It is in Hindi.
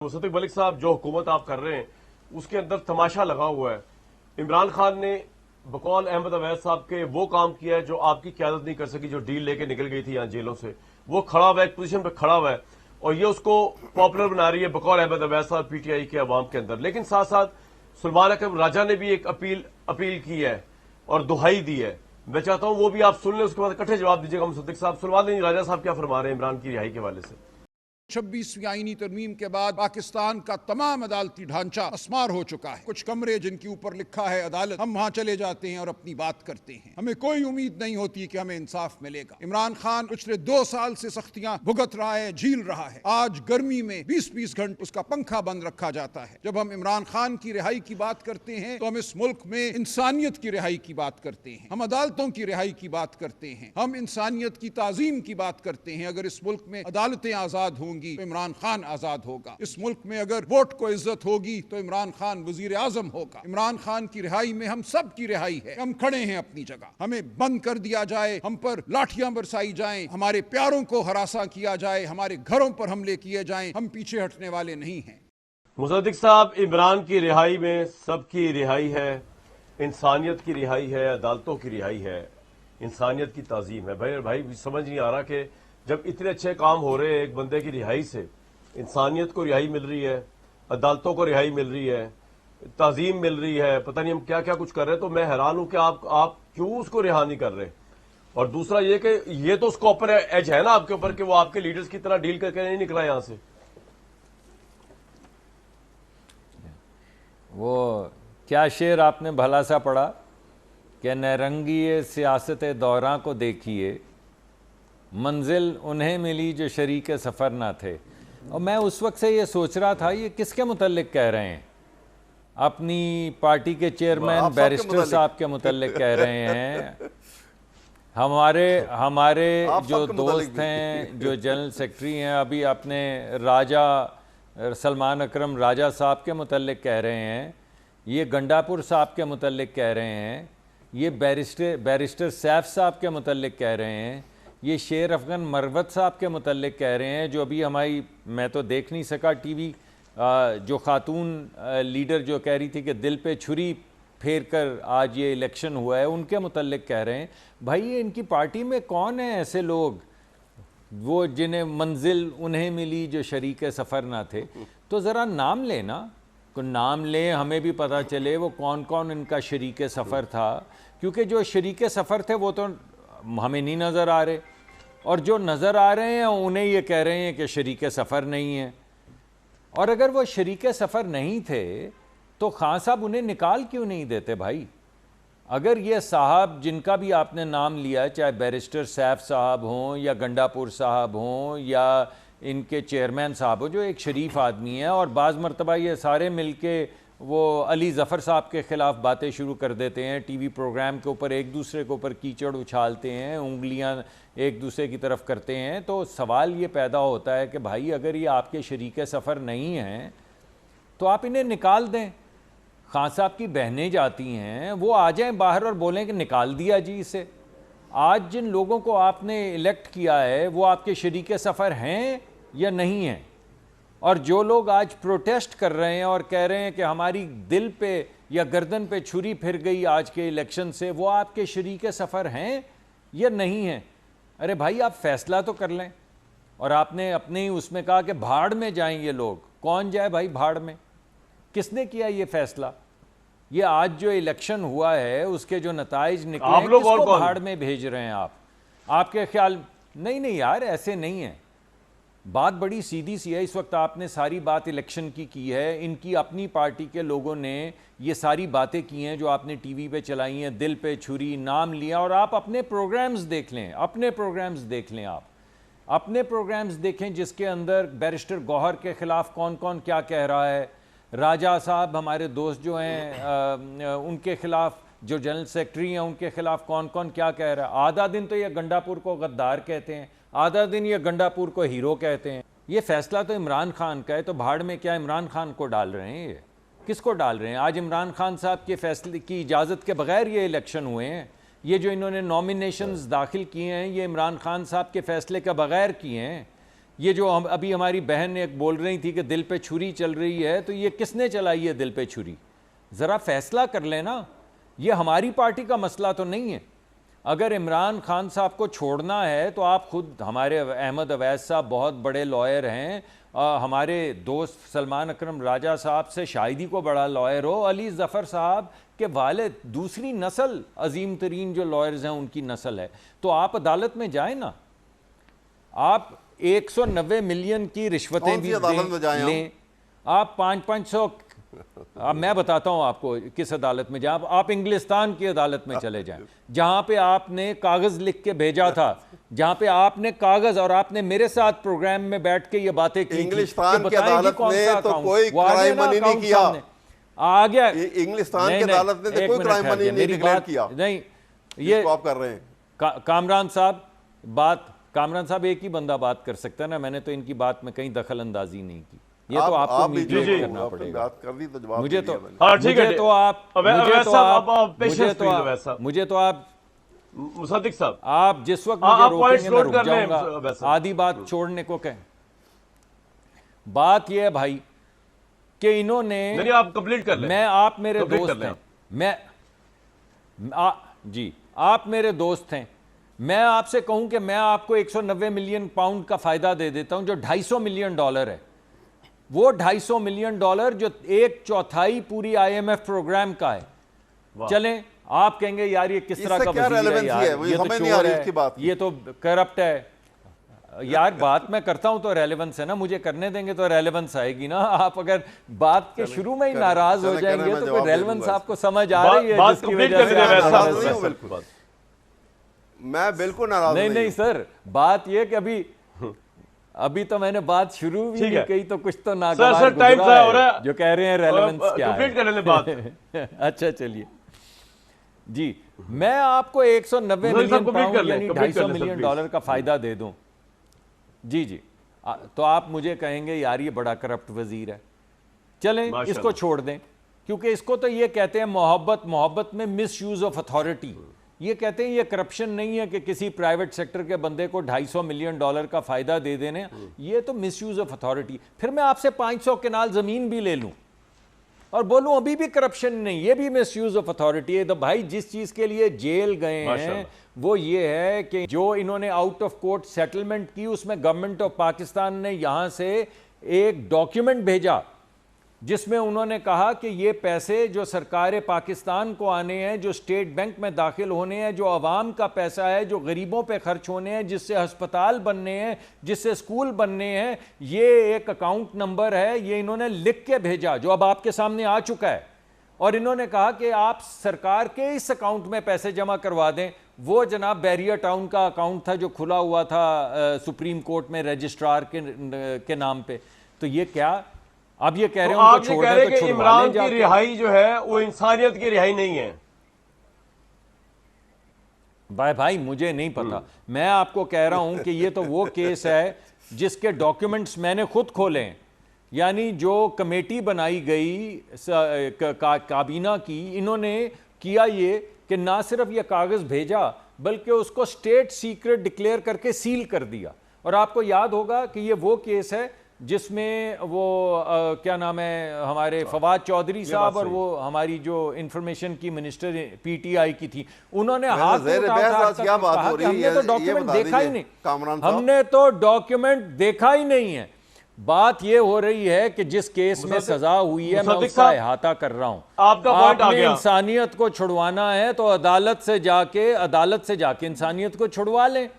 मुसद्दिक मलिक साहब, जो हुकूमत आप कर रहे हैं उसके अंदर तमाशा लगा हुआ है। इमरान खान ने बकौल अहमद अवैध साहब के वो काम किया है जो आपकी क्यादत नहीं कर सकी, जो डील लेके निकल गई थी यहाँ जेलों से। वो खड़ा हुआ है, एक पोजीशन पे खड़ा हुआ है और ये उसको पॉपुलर बना रही है बकौल अहमद अवैध साहब पीटीआई के अवाम के अंदर। लेकिन साथ साथ सलमान अकरम राजा ने भी एक अपील की है और दुहाई दी है। मैं चाहता हूं वो भी आप सुन लें, उसके बाद इकट्ठे जवाब दीजिएगा। मुसद्दिक साहब, सलमान राजा साहब क्या फरमा रहे हैं इमरान की रिहाई के हवाले से? 26वीं आईनी तरमीम के बाद पाकिस्तान का तमाम अदालती ढांचा अस्मार हो चुका है। कुछ कमरे जिनके ऊपर लिखा है अदालत, हम वहां चले जाते हैं और अपनी बात करते हैं। हमें कोई उम्मीद नहीं होती कि हमें इंसाफ मिलेगा। इमरान खान पिछले 2 साल से सख्तियां भुगत रहा है, झील रहा है। आज गर्मी में 20-20 घंटे उसका पंखा बंद रखा जाता है। जब हम इमरान खान की रिहाई की बात करते हैं तो हम इस मुल्क में इंसानियत की रिहाई की बात करते हैं, हम अदालतों की रिहाई की बात करते हैं, हम इंसानियत की ताजीम की बात करते हैं। अगर इस मुल्क में अदालतें आजाद होंगी तो इमरान खान आजाद होगा। इस मुल्क में अगर वोट को इज्जत होगी तो इमरान खान वजीर आजम होगा। इमरान खान की रिहाई में हम सब की रिहाई है। हम खड़े हैं अपनी जगह। हमें बंद कर दिया जाए, हम पर लाठियां बरसाई जाएं, हमारे प्यारों को हरासा किया जाए, हमारे घरों पर हमले किए जाएं, हम पीछे हटने वाले नहीं हैं। मुसद्दिक साहब, इमरान की रिहाई में सबकी रिहाई है, इंसानियत की रिहाई है, अदालतों की रिहाई है, इंसानियत की ताजीम है। भाई समझ नहीं आ रहा कि जब इतने अच्छे काम हो रहे हैं एक बंदे की रिहाई से, इंसानियत को रिहाई मिल रही है, अदालतों को रिहाई मिल रही है, ताजीम मिल रही है, पता नहीं हम क्या क्या कुछ कर रहे हैं। तो मैं हैरान हूं कि आप क्यों उसको रिहा नहीं कर रहे। और दूसरा ये कि ये तो उसको ऊपर एज है ना आपके ऊपर कि वो आपके लीडर्स की तरह डील करके नहीं निकला यहां से। वो क्या शेर आपने भला सा पढ़ा कि नरंगी सियासत दौरां को देखिए, मंजिल उन्हें मिली जो शरीक सफ़र ना थे। और मैं उस वक्त से ये सोच रहा था ये किसके मुतल्लिक कह रहे हैं? अपनी पार्टी के चेयरमैन बैरिस्टर साहब के मुतल्लिक कह रहे हैं। हमारे जो दोस्त हैं, जो जनरल सेक्रेटरी हैं, अभी अपने राजा सलमान अकरम राजा साहब के मुतल्लिक कह रहे हैं, ये गंडापुर साहब के मुतल्लिक कह रहे हैं, ये बैरिस्टर सैफ साहब के मुतल्लिक कह रहे हैं, ये शेर अफगन मरवत साहब के मुतल्लिक कह रहे हैं, जो अभी हमारी, मैं तो देख नहीं सका टीवी, जो खातून लीडर जो कह रही थी कि दिल पे छुरी फेर कर आज ये इलेक्शन हुआ है, उनके मुतल्लिक कह रहे हैं। भाई ये इनकी पार्टी में कौन है ऐसे लोग वो जिन्हें मंजिल उन्हें मिली जो शरीक सफ़र ना थे? तो ज़रा नाम लेना, को नाम लें, हमें भी पता चले वो कौन कौन इनका शरीक सफ़र था। क्योंकि जो शरीक सफ़र थे वो तो हमें नहीं नज़र आ रहे, और जो नज़र आ रहे हैं उन्हें ये कह रहे हैं कि शरीक सफ़र नहीं है। और अगर वो शरीक सफ़र नहीं थे तो खान साहब उन्हें निकाल क्यों नहीं देते भाई? अगर ये साहब जिनका भी आपने नाम लिया, चाहे बैरिस्टर सैफ साहब हों या गंडापुर साहब हों या इनके चेयरमैन साहब हो, जो एक शरीफ आदमी है, और बाज़ मरतबा ये सारे मिलके वो अली ज़फ़र साहब के ख़िलाफ़ बातें शुरू कर देते हैं, टीवी प्रोग्राम के ऊपर एक दूसरे के ऊपर कीचड़ उछालते हैं, उंगलियां एक दूसरे की तरफ करते हैं। तो सवाल ये पैदा होता है कि भाई अगर ये आपके शरीक सफ़र नहीं हैं तो आप इन्हें निकाल दें। खान साहब की बहनें जाती हैं, वो आ जाएं बाहर और बोलें कि निकाल दिया जी इसे। आज जिन लोगों को आपने इलेक्ट किया है वो आपके शरीक सफ़र हैं या नहीं हैं? और जो लोग आज प्रोटेस्ट कर रहे हैं और कह रहे हैं कि हमारी दिल पे या गर्दन पे छुरी फिर गई आज के इलेक्शन से, वो आपके शरीक सफ़र हैं या नहीं हैं? अरे भाई आप फैसला तो कर लें। और आपने अपने ही उसमें कहा कि भाड़ में जाएं ये लोग। कौन जाए भाई भाड़ में? किसने किया ये फैसला? ये आज जो इलेक्शन हुआ है उसके जो नताइज निकले हैं, किसको भाड़ में भेज रहे हैं आप? आपके ख्याल? नहीं यार, ऐसे नहीं है। बात बड़ी सीधी सी है। इस वक्त आपने सारी बात इलेक्शन की है। इनकी अपनी पार्टी के लोगों ने ये सारी बातें की हैं जो आपने टीवी पे चलाई हैं, दिल पे छुरी, नाम लिया। और आप अपने प्रोग्राम्स देख लें, अपने प्रोग्राम्स देख लें, आप अपने प्रोग्राम्स देखें जिसके अंदर बैरिस्टर गौहर के ख़िलाफ़ कौन कौन क्या कह रहा है, राजा साहब हमारे दोस्त जो हैं उनके ख़िलाफ़, जो जनरल सेक्रेटरी हैं उनके ख़िलाफ़ कौन कौन क्या कह रहा है। आधा दिन तो ये गंडापुर को गद्दार कहते हैं, आधा दिन ये गंडापुर को हीरो कहते हैं। ये फैसला तो इमरान खान का है, तो भाड़ में क्या इमरान खान को डाल रहे हैं? ये किसको डाल रहे हैं? आज इमरान खान साहब के फैसले की इजाज़त के बगैर ये इलेक्शन हुए हैं। ये जो इन्होंने नॉमिनेशंस दाखिल किए हैं ये इमरान खान साहब के फैसले के बगैर किए हैं। ये जो अभी हमारी बहन एक बोल रही थी कि दिल पे छुरी चल रही है, तो ये किसने चलाई है दिल पे छुरी? ज़रा फैसला कर लेना। ये हमारी पार्टी का मसला तो नहीं है। अगर इमरान खान साहब को छोड़ना है तो आप खुद, हमारे अहमद अवैस साहब बहुत बड़े लॉयर हैं, हमारे दोस्त सलमान अकरम राजा साहब से शायद ही को बड़ा लॉयर हो, अली ज़फ़र साहब के वालिद दूसरी नस्ल अजीम तरीन जो लॉयर्स हैं उनकी नस्ल है, तो आप अदालत में जाए ना। आप 190 मिलियन की रिश्वतें भी लें, आप 500-500, अब मैं बताता हूं आपको किस अदालत में जाए। आप इंग्लिस्तान की अदालत में चले जाएं, जहां पे आपने कागज लिख के भेजा था, जहां पे आपने कागज, और आपने मेरे साथ प्रोग्राम में बैठ के ये बातें की इंग्लिस्तान की अदालत ने तो कोई क्राइम मनी नहीं किया। आ गया इंग्लिस्तान की अदालत ने कोई क्राइम मनी नहीं डिक्लेयर किया। नहीं, ये आप कर रहे हैं कामरान साहब एक ही बंदा बात कर सकता है ना, मैंने तो इनकी बात में कहीं दखल अंदाजी नहीं की। ये तो आपको मीडिएट करना पड़ेगा। बात कर दी तो जवाब मुझे तो आप मुसद्दिक साहब, आप जिस वक्त मुझे रोकेंगे मैं रुक जाऊंगा, आधी बात छोड़ने को कहें। बात यह है भाई कि इन्होंने, नहीं आप कंप्लीट कर लें। मैं, आप मेरे दोस्त हैं, जी आप मेरे दोस्त हैं, मैं आपसे कहूं कि मैं आपको 190 मिलियन पाउंड का फायदा दे देता हूं, जो $250 मिलियन है। वो $250 मिलियन जो 1/4 पूरी IMF प्रोग्राम का है। चलें, आप कहेंगे यार ये किस तरह का वजीर है यार, ये तो चोर है, ये तो करप्ट है। यार बात मैं करता हूं तो रेलेवेंस है ना, मुझे करने देंगे तो रेलेवेंस आएगी ना। आप अगर बात के शुरू में ही नाराज हो जाएंगे तो कोई रेलेवेंस आपको समझ आ रही है जिसकी वजह से? मैं बिल्कुल नाराज नहीं सर, बात ये कि अभी तो मैंने बात शुरू भी नहीं कही, तो कुछ तो नागवार गुजरा है जो कह रहे हैं रेलेवेंस क्या है। अच्छा चलिए जी, मैं आपको 190 मिलियन पाउंड यानी $250 मिलियन का फायदा दे दूं जी, तो आप मुझे कहेंगे यार ये बड़ा करप्ट वजीर है। चलें इसको छोड़ दें, क्योंकि इसको तो ये कहते हैं मोहब्बत में मिस यूज ऑफ अथॉरिटी। ये कहते हैं ये करप्शन नहीं है कि किसी प्राइवेट सेक्टर के बंदे को $250 मिलियन का फायदा दे देने, ये तो मिस यूज ऑफ अथॉरिटी। फिर मैं आपसे 500 कनाल जमीन भी ले लूं और बोलूं अभी भी करप्शन नहीं, ये भी मिस यूज ऑफ अथॉरिटी है। तो भाई जिस चीज के लिए जेल गए हैं वो ये है कि जो इन्होंने आउट ऑफ कोर्ट सेटलमेंट की, उसमें गवर्नमेंट ऑफ पाकिस्तान ने यहां से एक डॉक्यूमेंट भेजा जिसमें उन्होंने कहा कि ये पैसे जो सरकार पाकिस्तान को आने हैं, जो स्टेट बैंक में दाखिल होने हैं, जो अवाम का पैसा है, जो गरीबों पे खर्च होने हैं, जिससे अस्पताल बनने हैं, जिससे स्कूल बनने हैं, ये एक अकाउंट नंबर है, ये इन्होंने लिख के भेजा जो अब आपके सामने आ चुका है। और इन्होंने कहा कि आप सरकार के इस अकाउंट में पैसे जमा करवा दें। वो जनाब बैरियर टाउन का अकाउंट था जो खुला हुआ था सुप्रीम कोर्ट में रजिस्ट्रार के नाम पे। तो ये क्या अब ये कह रहे हैं उनको छोड़ दें, तो इमरान की रिहाई जो है वो इंसानियत की रिहाई नहीं है। भाई मुझे नहीं पता, मैं आपको कह रहा हूं कि ये तो वो केस है जिसके डॉक्यूमेंट्स मैंने खुद खोले हैं। यानी जो कमेटी बनाई गई काबीना की, इन्होंने किया ये कि ना सिर्फ ये कागज भेजा बल्कि उसको स्टेट सीक्रेट डिक्लेयर करके सील कर दिया। और आपको याद होगा कि ये वो केस है जिसमें वो क्या नाम है हमारे फवाद चौधरी साहब और वो हमारी जो इंफॉर्मेशन की मिनिस्टर PTI की थी, उन्होंने हाथ कहा कि हमने तो डॉक्यूमेंट देखा ही नहीं, हमने तो डॉक्यूमेंट देखा ही नहीं है। बात ये हो रही है कि जिस केस में सजा हुई है मैं उसका अहाता कर रहा हूं। आपका पॉइंट आ गया। इंसानियत को छुड़वाना है तो अदालत से जाके इंसानियत को छुड़वा लें।